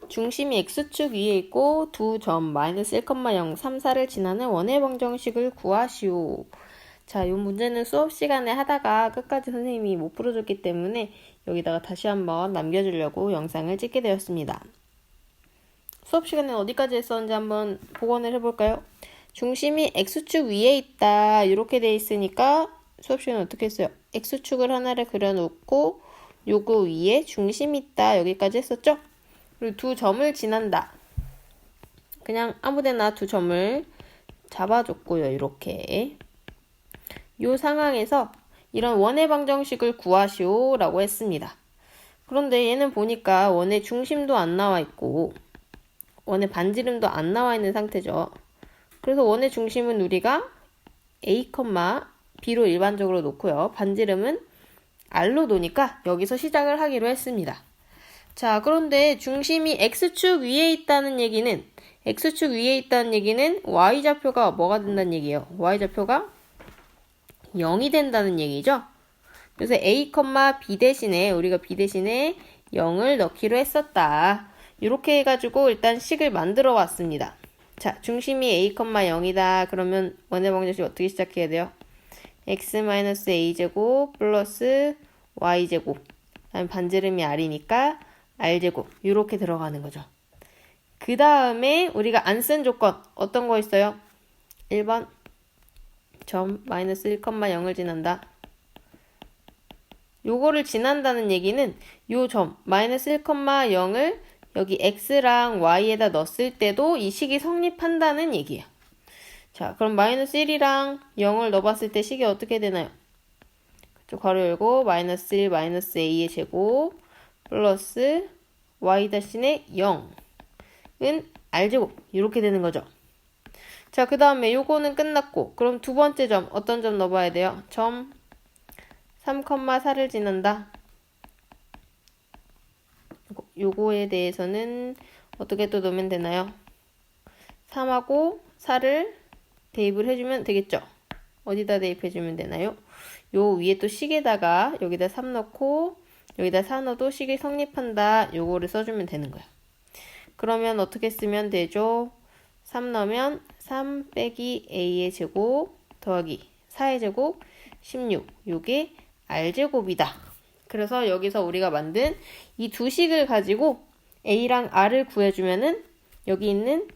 중심이 x축 위에 있고 두 점 마이너스 1,0, 3, 4를 지나는 원의 방정식을 구하시오. 자, 이 문제는 수업 시간에 하다가 끝까지 선생님이 못 풀어줬기 때문에 여기다가 다시 한번 남겨주려고 영상을 찍게 되었습니다. 수업 시간에 어디까지 했었는지 한번 복원을 해볼까요? 중심이 x축 위에 있다 이렇게 돼 있으니까 수업 시간에 어떻게 했어요? x축을 하나를 그려놓고 요거 위에 중심이 있다 여기까지 했었죠? 그리고 두 점을 지난다. 그냥 아무데나 두 점을 잡아줬고요. 이렇게. 요 상황에서 이런 원의 방정식을 구하시오 라고 했습니다. 그런데 얘는 보니까 원의 중심도 안 나와 있고 원의 반지름도 안 나와 있는 상태죠. 그래서 원의 중심은 우리가 A, B로 일반적으로 놓고요. 반지름은 R로 놓으니까 여기서 시작을 하기로 했습니다. 자, 그런데 중심이 x축 위에 있다는 얘기는 y좌표가 뭐가 된다는 얘기예요? y좌표가 0이 된다는 얘기죠? 그래서 a, b 대신에 우리가 b 대신에 0을 넣기로 했었다. 이렇게 해가지고 일단 식을 만들어 왔습니다. 자, 중심이 a, 0이다. 그러면 원의 방정식 어떻게 시작해야 돼요? x-a제곱 플러스 y제곱. 다음 반지름이 r이니까 r제곱 이렇게 들어가는 거죠. 그 다음에 우리가 안 쓴 조건 어떤 거 있어요? 1번 점 마이너스 1, 0을 지난다. 요거를 지난다는 얘기는 요 점 마이너스 1, 0을 여기 x랑 y에다 넣었을 때도 이 식이 성립한다는 얘기예요. 자, 그럼 마이너스 1이랑 0을 넣어봤을 때 식이 어떻게 되나요? 그쪽 괄호 열고 마이너스 1 마이너스 a의 제곱 플러스 y-의 0은 r제곱 이렇게 되는 거죠. 자, 그 다음에 요거는 끝났고 그럼 두 번째 점 어떤 점 넣어봐야 돼요? 점 3, 4를 지난다. 요거에 대해서는 어떻게 또 넣으면 되나요? 3하고 4를 대입을 해주면 되겠죠. 어디다 대입해주면 되나요? 요 위에 또 식에다가 여기다 3 넣고 여기다 4 넣어도 식이 성립한다. 요거를 써주면 되는 거예요. 그러면 어떻게 쓰면 되죠? 3 넣으면 3 빼기 a의 제곱 더하기 4의 제곱 16. 요게 r제곱이다. 그래서 여기서 우리가 만든 이 두 식을 가지고 a랑 r을 구해주면은 여기 있는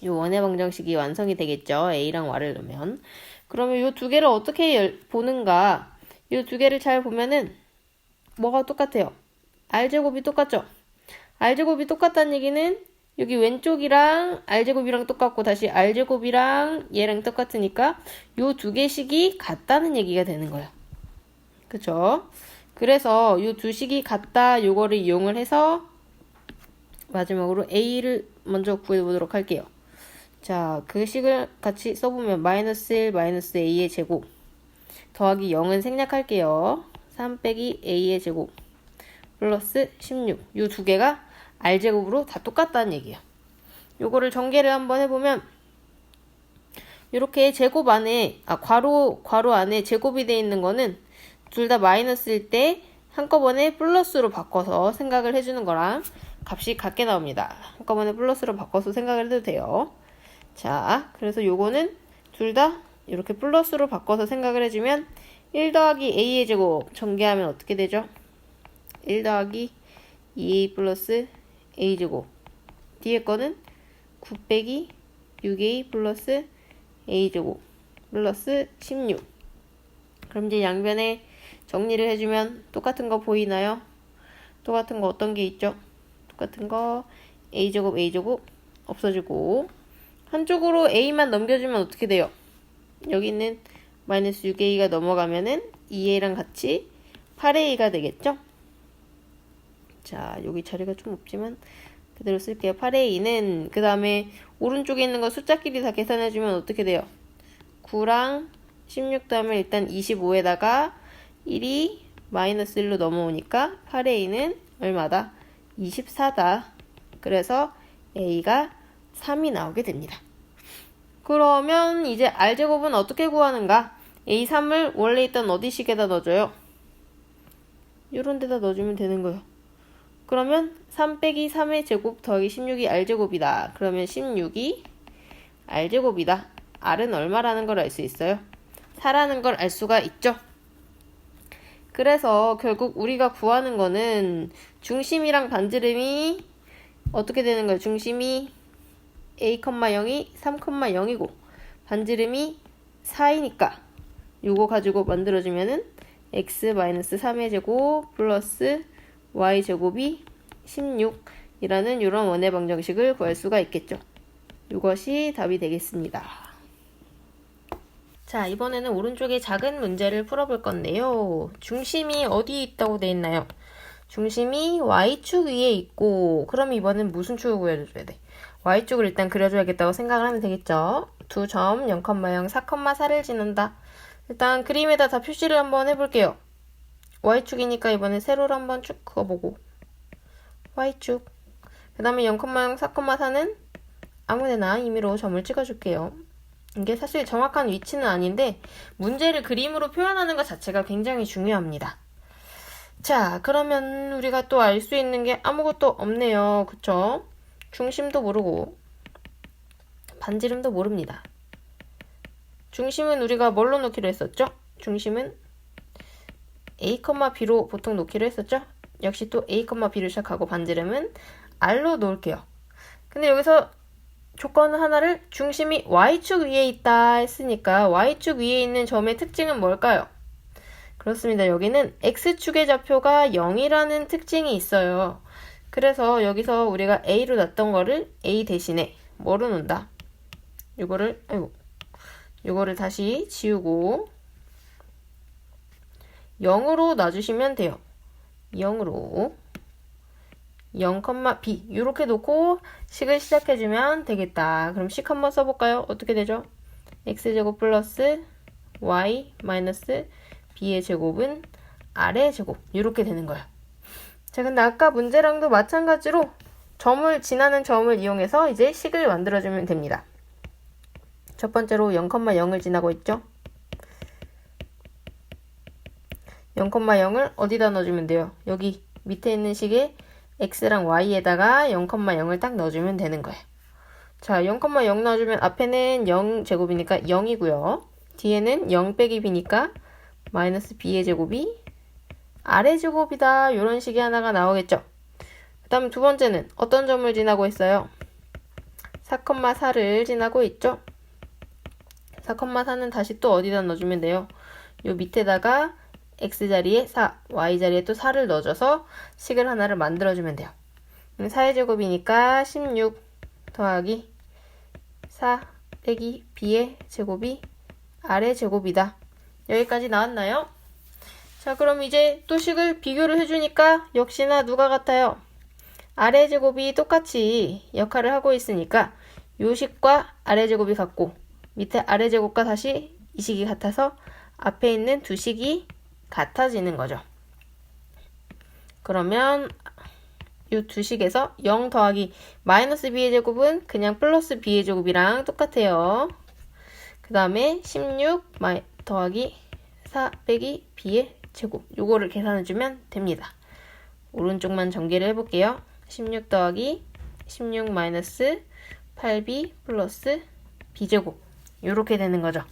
요 원의 방정식이 완성이 되겠죠. a랑 y를 넣으면. 그러면 요 두 개를 어떻게 보는가? 요 두 개를 잘 보면은 뭐가 똑같아요? r제곱이 똑같죠? r제곱이 똑같다는 얘기는 여기 왼쪽이랑 r제곱이랑 똑같고 다시 r제곱이랑 얘랑 똑같으니까 요 두 개식이 같다는 얘기가 되는 거예요. 그쵸? 그래서 요 두 식이 같다 요거를 이용을 해서 마지막으로 a를 먼저 구해보도록 할게요. 자, 그 식을 같이 써보면 마이너스 1 마이너스 a의 제곱 더하기 0은 생략할게요. 3 빼기 a의 제곱 플러스 16. 요 두 개가 r제곱으로 다 똑같다는 얘기예요. 요거를 전개를 한번 해보면 이렇게 제곱 안에 괄호 안에 제곱이 되어 있는 거는 둘 다 마이너스일 때 한꺼번에 플러스로 바꿔서 생각을 해주는 거랑 값이 같게 나옵니다. 한꺼번에 플러스로 바꿔서 생각을 해도 돼요. 자, 그래서 요거는 둘 다 이렇게 플러스로 바꿔서 생각을 해주면 1 더하기 a의 제곱 전개하면 어떻게 되죠? 1 더하기 2a 플러스 a제곱 뒤에 거는 9 빼기 6a 플러스 a제곱 플러스 16. 그럼 이제 양변에 정리를 해주면 똑같은 거 보이나요? 똑같은 거 어떤 게 있죠? 똑같은 거 a제곱 없어지고 한쪽으로 a만 넘겨주면 어떻게 돼요? 여기 있는 마이너스 6a가 넘어가면은 2a랑 같이 8a가 되겠죠? 자, 여기 자리가 좀 없지만 그대로 쓸게요. 8a는 그 다음에 오른쪽에 있는 거 숫자끼리 다 계산해주면 어떻게 돼요? 9랑 16 다음에 일단 25에다가 1이 마이너스 1로 넘어오니까 8a는 얼마다? 24다. 그래서 a가 3이 나오게 됩니다. 그러면 이제 r제곱은 어떻게 구하는가? a3을 원래 있던 어디식에다 넣어줘요? 이런 데다 넣어주면 되는 거예요. 그러면 3 빼기 3의 제곱 더하기 16이 r제곱이다. 그러면 16이 r제곱이다. r은 얼마라는 걸 알 수 있어요? 4라는 걸 알 수가 있죠. 그래서 결국 우리가 구하는 거는 중심이랑 반지름이 어떻게 되는 거예요? 중심이 a,0이 3,0이고 반지름이 4이니까 요거 가지고 만들어주면은 x-3의 제곱 플러스 y제곱이 16이라는 이런 원의 방정식을 구할 수가 있겠죠. 이것이 답이 되겠습니다. 자, 이번에는 오른쪽에 작은 문제를 풀어볼 건데요. 중심이 어디에 있다고 되어 있나요? 중심이 y축 위에 있고, 그럼 이번엔 무슨 축을 구해줘야 돼? y축을 일단 그려줘야겠다고 생각을 하면 되겠죠. 두 점 0,0, 4,4를 지난다. 일단 그림에다 다 표시를 한번 해볼게요. y축이니까 이번에 세로를 한번 쭉 그어보고 y축. 그 다음에 0,0, 4,4는 아무데나 임의로 점을 찍어줄게요. 이게 사실 정확한 위치는 아닌데 문제를 그림으로 표현하는 것 자체가 굉장히 중요합니다. 자, 그러면 우리가 또 알 수 있는 게 아무것도 없네요. 그쵸? 중심도 모르고 반지름도 모릅니다. 중심은 우리가 뭘로 놓기로 했었죠? 중심은 a, b로 보통 놓기로 했었죠? 역시 또 a, b로 시작하고 반지름은 r로 놓을게요. 근데 여기서 조건 하나를 중심이 y축 위에 있다 했으니까 y축 위에 있는 점의 특징은 뭘까요? 그렇습니다. 여기는 x축의 좌표가 0이라는 특징이 있어요. 그래서 여기서 우리가 a로 놨던 거를 a 대신에 뭐로 놓는다? 요거를 다시 지우고 0으로 놔주시면 돼요. 0으로 0, b 이렇게 놓고 식을 시작해주면 되겠다. 그럼 식 한번 써볼까요? 어떻게 되죠? x제곱 플러스 y 마이너스 b의 제곱은 r의 제곱 이렇게 되는 거예요. 자, 근데 아까 문제랑도 마찬가지로 지나는 점을 이용해서 이제 식을 만들어주면 됩니다. 첫 번째로 0,0을 지나고 있죠? 0,0을 어디다 넣어주면 돼요? 여기 밑에 있는 식에 x랑 y에다가 0,0을 딱 넣어주면 되는 거예요. 자, 0,0 넣어주면 앞에는 0제곱이니까 0이고요. 뒤에는 0 빼기 b니까 마이너스 b의 제곱이 r의 제곱이다. 이런 식이 하나가 나오겠죠. 그 다음 두 번째는 어떤 점을 지나고 있어요? 4,4를 지나고 있죠. 4,4는 다시 또 어디다 넣어주면 돼요? 요 밑에다가 x자리에 4, y자리에 또 4를 넣어줘서 식을 하나를 만들어주면 돼요. 4의 제곱이니까 16 더하기 4 빼기 b의 제곱이 r의 제곱이다. 여기까지 나왔나요? 자, 그럼 이제 또 식을 비교를 해주니까 역시나 누가 같아요? r의 제곱이 똑같이 역할을 하고 있으니까 요 식과 r의 제곱이 같고 밑에 r의 제곱과 다시 이 식이 같아서 앞에 있는 두 식이 같아지는 거죠. 그러면 이 두 식에서 0 더하기 마이너스 b의 제곱은 그냥 플러스 b의 제곱이랑 똑같아요. 그 다음에 16 더하기 4 빼기 b의 제곱 요거를 계산해주면 됩니다. 오른쪽만 전개를 해볼게요. 16 더하기 16 마이너스 8b 플러스 b제곱 요렇게 되는 거죠.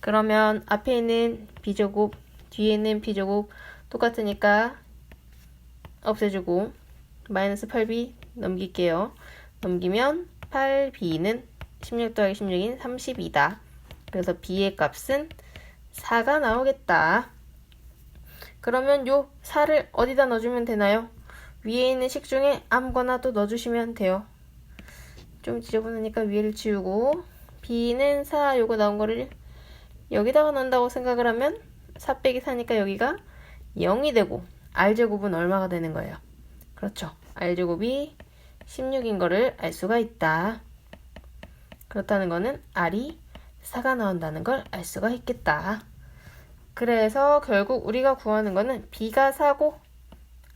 그러면 앞에 있는 b제곱 뒤에 있는 b제곱 똑같으니까 없애주고 마이너스 8b 넘길게요. 넘기면 8b는 16 더하기 16인 32다. 그래서 b의 값은 4가 나오겠다. 그러면 요 4를 어디다 넣어주면 되나요? 위에 있는 식 중에 아무거나 또 넣어주시면 돼요. 좀 지저분하니까 위를 지우고 b는 4 요거 나온 거를 여기다가 넣는다고 생각을 하면 4 빼기 4니까 여기가 0이 되고 r제곱은 얼마가 되는 거예요? 그렇죠. r제곱이 16인 거를 알 수가 있다. 그렇다는 거는 r이 4가 나온다는 걸 알 수가 있겠다. 그래서 결국 우리가 구하는 거는 b가 4고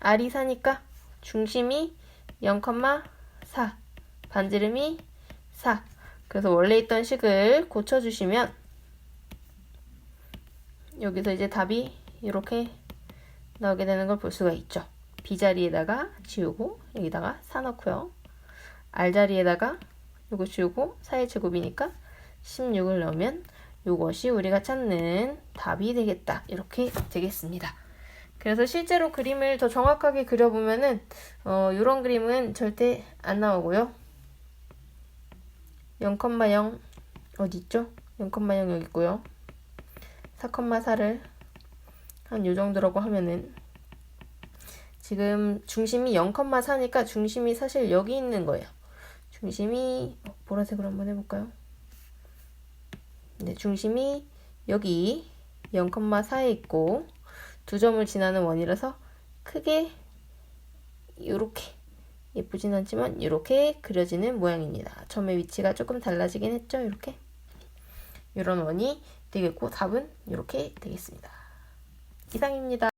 r이 4니까 중심이 0,4 반지름이 4. 그래서 원래 있던 식을 고쳐주시면 여기서 이제 답이 이렇게 나오게 되는 걸 볼 수가 있죠. B자리에다가 지우고 여기다가 4 넣고요. R자리에다가 요거 지우고 4의 제곱이니까 16을 넣으면 요것이 우리가 찾는 답이 되겠다. 이렇게 되겠습니다. 그래서 실제로 그림을 더 정확하게 그려보면은 요런 그림은 절대 안 나오고요. 0,0 어디 있죠? 0,0 여기 있고요. 4,4를 한 요 정도라고 하면은 지금 중심이 0,4니까 중심이 사실 여기 있는 거예요. 중심이 보라색으로 한번 해볼까요? 네, 중심이 여기 0,4에 있고 두 점을 지나는 원이라서 크게 이렇게 예쁘진 않지만 이렇게 그려지는 모양입니다. 점의 위치가 조금 달라지긴 했죠. 이렇게 이런 원이 되겠고 답은 이렇게 되겠습니다. 이상입니다.